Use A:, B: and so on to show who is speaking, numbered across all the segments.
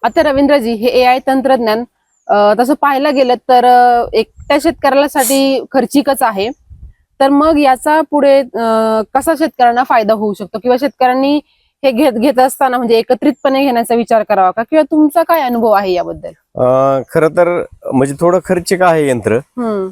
A: आता रवींद्रजी, हे एआय तंत्रज्ञान तसं पाहायला गेलं तर एकट्या शेतकऱ्यासाठी खर्चिकच आहे. तर मग याचा पुढे कसा शेतकऱ्यांना फायदा होऊ शकतो, किंवा शेतकऱ्यांनी हे घेत असताना म्हणजे एकत्रितपणे घेण्याचा विचार करावा का, किंवा तुमचा काय अनुभव आहे याबद्दल?
B: खर तर म्हणजे थोडं खर्चिक आहे यंत्र,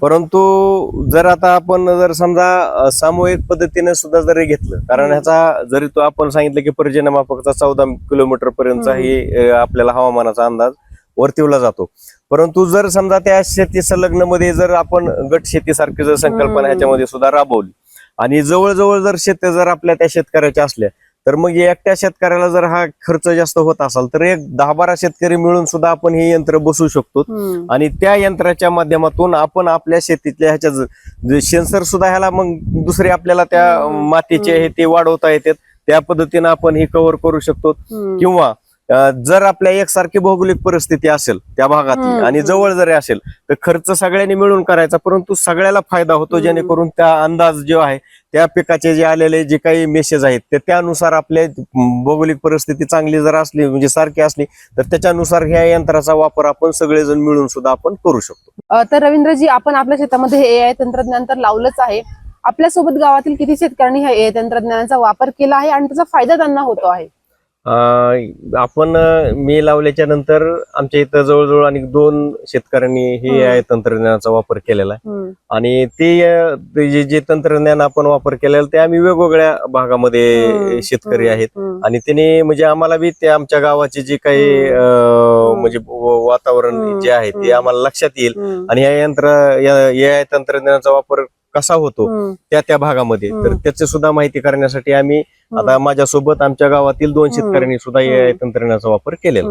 B: परंतु जर आता आपण जर समजा सामूहिक पद्धतीने सुद्धा जरी घेतलं, कारण ह्याचा जरी तो आपण सांगितलं की पर्जन्यमापकचा 14 किलोमीटर पर्यंतचाही आपल्याला हवामानाचा अंदाज वर्तवला जातो. परंतु जर समजा त्या शेती संलग्न मध्ये जर आपण गट शेतीसारखी जर संकल्पना ह्याच्यामध्ये सुद्धा राबवली आणि जवळजवळ जर शेती जर आपल्या त्या शेतकऱ्याच्या असल्या, तर मग एकट्या शेतकऱ्याला जर हा खर्च जास्त होत असेल तर एक 10-12 शेतकरी मिळून सुद्धा आपण हे यंत्र बसवू शकतो. आणि त्या यंत्राच्या माध्यमातून आपण आपल्या शेतीतल्या ह्याच्या सेन्सर सुद्धा ह्याला मग दुसरे आपल्याला त्या मातीचे हे ते वाढवता येतात, त्या पद्धतीने आपण हे कव्हर करू शकतो. किंवा जर आपल्या एकसारखी भौगोलिक परिस्थिती असेल त्या भागातली आणि जवळ जरी असेल तर खर्च सगळ्यांनी मिळून करायचा, परंतु सगळ्याला फायदा होतो, जेणेकरून त्या अंदाज जो आहे त्या पिकाचे जे आलेले जे काही मेसेज आहेत ते त्यानुसार आपल्या भौगोलिक परिस्थिती चांगली जर असली म्हणजे सारखी असली तर त्याच्यानुसार ह्या यंत्राचा वापर आपण सगळेजण मिळून सुद्धा आपण करू शकतो.
A: तर रवींद्रजी, आपण आपल्या शेतामध्ये हे एआय तंत्रज्ञान तर लावलंच आहे. आपल्यासोबत गावातील किती शेतकऱ्यांनी ह्या एआय तंत्रज्ञानाचा वापर केला आहे आणि त्याचा फायदा त्यांना होतो आहे?
B: आपण मी लावल्याच्या नंतर आमच्या इथं जवळजवळ आणि 2 शेतकऱ्यांनी हे एआय तंत्रज्ञानाचा वापर केलेला आहे. आणि ते जे तंत्रज्ञान आपण वापर केलेलं ते आम्ही वेगवेगळ्या भागामध्ये शेतकरी आहेत आणि त्याने म्हणजे आम्हाला बी ते आमच्या गावाचे जे काही म्हणजे वातावरण जे आहे ते आम्हाला लक्षात येईल आणि या एआय तंत्रज्ञानाचा वापर कसा होतो त्या भागामध्ये, तर त्याची सुद्धा माहिती करण्यासाठी आम्ही आता माझ्यासोबत आमच्या गावातील 2 शेतकऱ्यांनी सुद्धा एआय तंत्रज्ञानाचा वापर केलेला.